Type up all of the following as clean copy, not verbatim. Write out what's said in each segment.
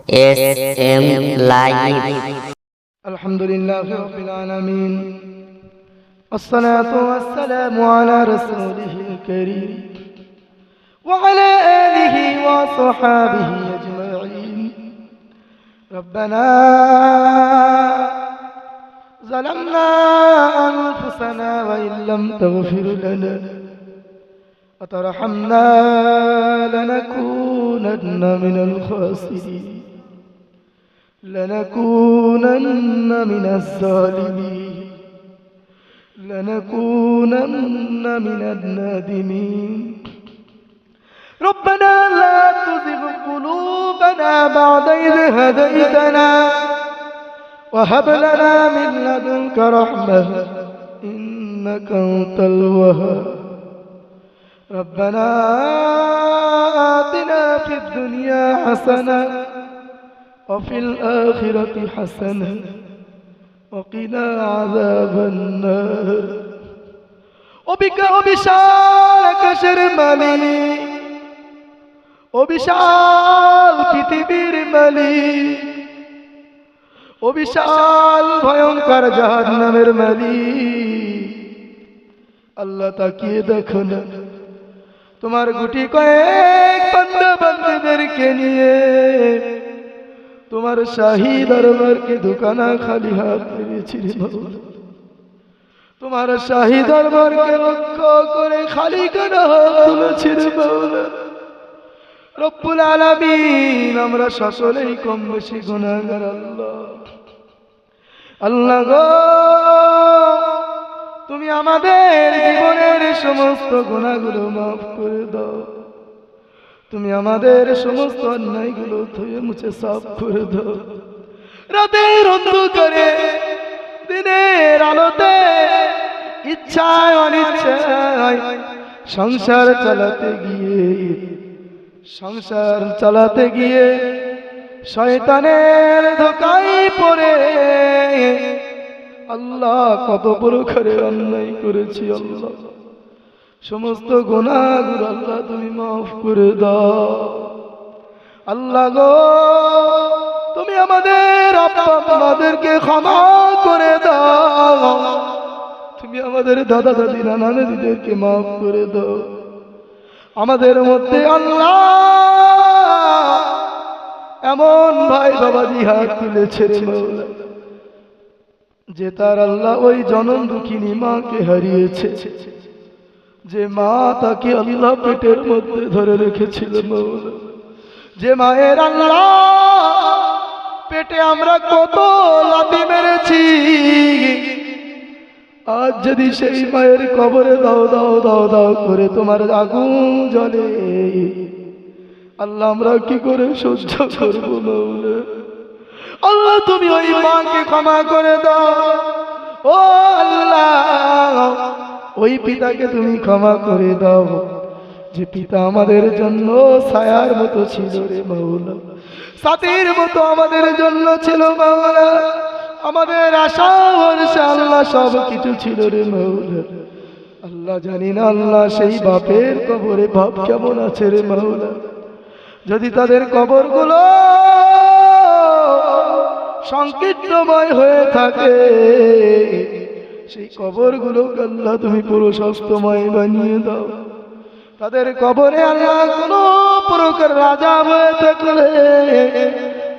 SM Live. الحمد لله رب العالمين والصلاة والسلام على رسوله الكريم وعلى آله وصحابه أجمعين. ربنا ظلمنا أنفسنا وإن لم تغفر لنا وترحمنا لنكونن من الخاسرين لنكونن من الظالمين لنكونن من النادمين. ربنا لا تزغ قلوبنا بعد إذ هديتنا وهب لنا من لدنك رحمة إنك أنت الوهاب. ربنا آتنا في الدنيا حسنة وفي الآخرة حسنة وقنا عذاب النار. وبك وبشارك شرمالي وبشال পৃথিবীর মালিক ও বিশাল ভয়ঙ্কর জাহান্নামের মালিক আল্লাহ তাকিয়ে দেখো না তোমার গুটি কয়েক বান্দা বান্দীদেরকে নিয়ে তোমার শাহী দরবারকে দোকানা খালি হাত ফিরেছি রে মাওলা। তোমার শাহী দরবারকে লক্ষ্য করে খালি কানা হাত তুলেছি রে মাওলা। রব্বুল আলামিন আমরা সকলেই কম বেশি গুনাহগার আল্লাহ। আল্লাহ গো তুমি আমাদের জীবনের সমস্ত গুনাহগুলো মাফ করে দাও। তুমি আমাদের সমস্ত অন্যায়গুলো ধুয়ে মুছে সাফ করে দাও। রাতের অন্ধকারে দিনের আলোতে ইচ্ছায় অনিচ্ছায় সংসার চালাতে গিয়ে শয়তানের ধোঁকায় পড়ে আল্লাহ কত প্রকারের অন্যায় করেছি আল্লাহ। সমস্ত গুনাহগুলো আল্লাহ তুমি মাফ করে দাও। আল্লাহ গো তুমি আমাদের আপা আমাদেরকে ক্ষমা করে দাও। তুমি আমাদের দাদা দাদি নানা নানিদেরকে মাফ করে দাও। আমাদের মধ্যে আল্লাহ এমন ভাই বাবাজি হাত তুলেছে রে মাওলা যে তার আল্লাহ ওই জনম দুঃখিনী মাকে হারিয়েছে, যে মা তাকে আল্লাহ পেটের মধ্যে ধরে রেখেছিল মাওলা। যে মায়ের আল্লাহ পেটে আমরা কত লাথি মেরেছি, আজ যদি সেই মায়ের কবরে দাও দাও দাও দাও করে তোমার আগুন জ্বলে আল্লাহ আমরা কি করে সহ্য করবো মাওলা। আল্লাহ তুমি ওই মাকে ক্ষমা করে দাও। ও আল্লাহ ওই পিতাকে তুমি ক্ষমা করে দাও যে পিতা আমাদের জন্য ছায়ার মতো ছিল রে মাওলা, সাথীর মতো আমাদের জন্য ছিল মাওলা। আমাদের আশা ভরসা আল্লাহ সব কিছু ছিল রে মাওলা। আল্লাহ জানি না আল্লাহ সেই বাপের কবরে বাপ কেমন আছে রে মাওলা। যদি তাদের কবরগুলো সংকীর্ণময় হয়ে থাকে সেই কবরগুলোকে আল্লাহ তুমি প্রশস্তময় বানিয়ে দাও। তাদের কবরে আল্লাহ কোনো প্রকার রাজা হয়ে থাকলে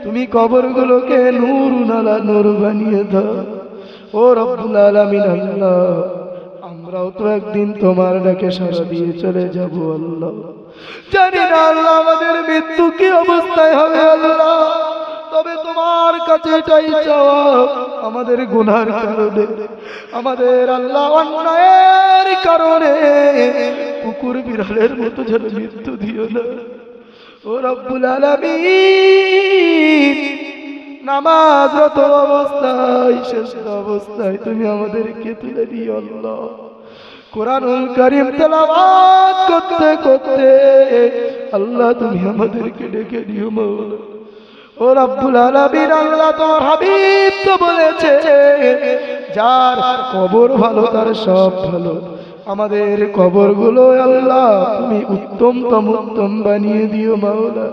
তুমি কবরগুলোকে নূর নালা নূর বানিয়ে দাও। ও রব্বুল আলামিন আল্লাহ আমরাও তো একদিন তোমার ডাকে সাড়া দিয়ে চলে যাব আল্লাহ। জানি না আল্লাহ আমাদের মৃত্যু কি অবস্থায় হবে আল্লাহ, তবে তোমার কাছে এটাই চাওয়া আমাদের গুনার কারণে আমাদের আল্লাহ অন্যায়ের কারণে কুকুর বিড়ালের মতো যেন মৃত্যু দিও না। ও রব্বুল আলামিন নামাজরত অবস্থায় শেষ অবস্থায় তুমি আমাদেরকে তুলে দিও আল্লাহ। কোরআনুল কারীম তেলাওয়াত করতে করতে আল্লাহ তুমি আমাদেরকে ডেকে দিও মাওলা। ও রব্বুল আলামিন আল্লাহ তোমার হাবিব তো বলেছে যার কবর ভালো তার সব ভালো। আমাদের কবরগুলো আল্লাহ তুমি উত্তম বানিয়ে দিও মাওলা।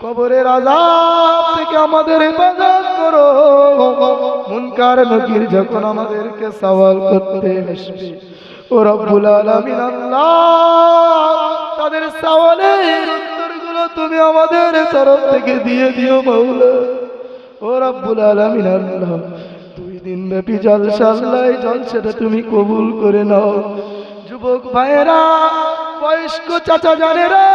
কবরের আযাব থেকে আমাদের হেফাজত করো। মুনকার নকির যখন আমাদেরকে সওয়াল করতে আসবে, ও রব্বুল আলামিন আল্লাহ, তাদের সওয়ালের উত্তরগুলো তুমি আমাদের তরফ থেকে দিয়ে দিও মাওলা। ও রব্বুল আলামিন আল্লাহ, 2 দিন ব্যাপী জলসা, আল্লাহ এই জলসাটা তুমি কবুল করে নাও। যুবক ভাইয়েরা, বয়স্ক চাচা জানেরা,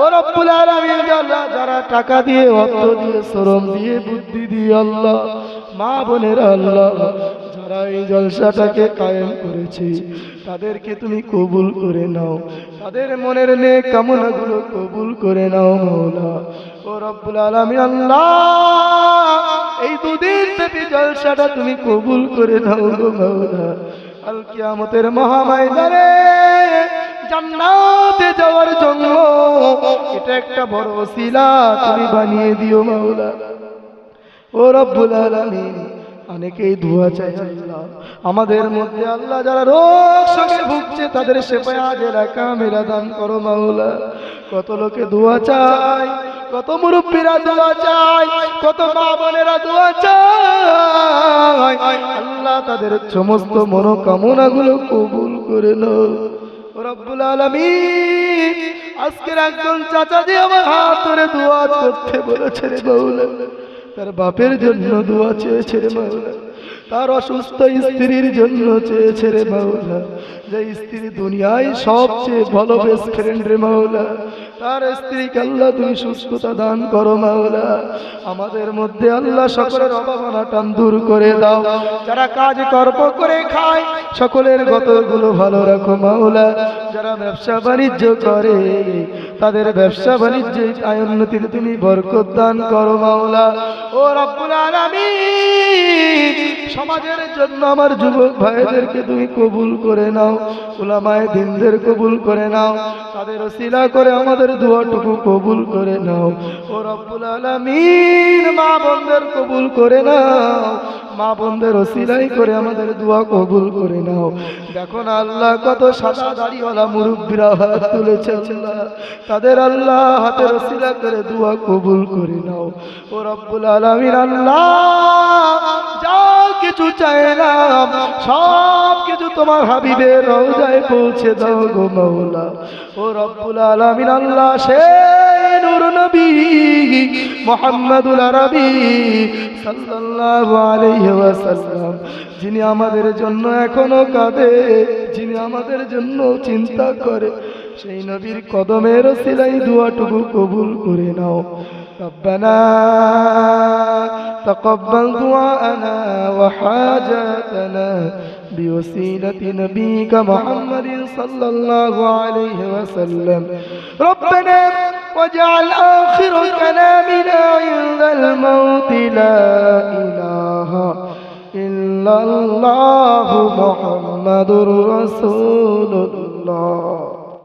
ও রব্বুল আলামিন আল্লাহ, যারা টাকা দিয়ে, অর্থ দিয়ে, শ্রম দিয়ে, বুদ্ধি দিয়ে, আল্লাহ মা বোনেরা আল্লাহ, যারা এই জলসাটাকে কায়েম করেছে, তাদেরকে তুমি কবুল করে নাও। তাদের মনের নেক কামনাগুলো কবুল করে নাও মাওলা। ও রব্বুল আলামিন আল্লাহ, এই 2 দিন ব্যাপী জলসাটা তুমি কবুল করে নাও গো মাওলা। আল কিয়ামতের মহাময়দানে জান্নাতে যাওয়ার জন্য এটা একটা বড় ওসিলা তুমি বানিয়ে দিও মাওলা। ও রব্বুল আলামিন, অনেকেই দোয়া চাই আল্লাহ, আমাদের মধ্যে আল্লাহ যারা রোগ শোকে ভুগছে তাদের শেফায়ে আজেলা কামিলা দান করো মাওলা। কত লোকে দোয়া চায়, কত মুরব্বীরা দোয়া চায়, কত মা বোনেরা দোয়া চায়, আল্লাহ তাদের সমস্ত মনোকামনাগুলো কবুল করে নাও রব্বুল আলামিন। আজকের একজন চাচা যে আমার হাত ধরে দোয়া করতে বলেছে রে মাওলা, তার বাপের জন্য দোয়া চেয়েছে রে মাওলা, তার অসুস্থ স্ত্রীর জন্য চেয়েছে রে মাওলা, যে স্ত্রী দুনিয়ায় সবচেয়ে ভালো বেস্ট ফ্রেন্ড রে মাওলা, তার স্ত্রীকে আল্লাহ তুমি সুস্থতা দান করো মাওলা। আমাদের মধ্যে আল্লাহ সকলের অভাবনাটান দূর করে দাও। যারা কাজ কর্ম করে খায় সকলের গতগুলো ভালো রাখো মাওলা। যারা ব্যবসা বাণিজ্য করে তাদের ব্যবসা বাণিজ্যে উন্নতিতে তুমি বরকত দান করো মাওলা। ও রব্বুল আলামিন, সমাজের জন্য আমার যুবক ভাইদেরকে তুমি কবুল করে নাও, উলামায়ে দ্বীনদের কবুল করে নাও, তাদের ওসিলা করে আমাদের দোয়াটুকু কবুল করে নাও। ও রব্বুল আলামিন, মা বোনদের কবুল করে নাও, মা বোনদের ওসিলাই করে আমাদের দোয়া কবুল করে নাও। দেখো না আল্লাহ, কত সাদা দাড়িওয়ালা মুরব্বিরা হাত তুলেছে আল্লাহ, তাদের আল্লাহ হাতের ওসিলা করে দোয়া কবুল করে নাও। ও রব্বুল আলামিন আল্লাহ, যা কিছু চাইলাম সব কিছু তোমার হাবিবের রওজায় পৌঁছে দাও গো মাওলা। ও রব্বুল আলামিন আল্লাহ, সেই নূর নবী মুহাম্মাদুল আরবি সাল্লাল্লাহু আলাইহি ওয়াসাল্লাম, যিনি আমাদের জন্য এখনো কাঁদে, যিনি আমাদের জন্য চিন্তা করে, সেই নবীর কদমের ওসিলায় দোয়াটুকু কবুল করে নাও। ربنا تقبل دعاءنا وحاجاتنا بوسيلة نبيك محمد صلى الله عليه وسلم. ربنا واجعل آخر كلامنا عند الموت لا إله إلا الله محمد رسول الله.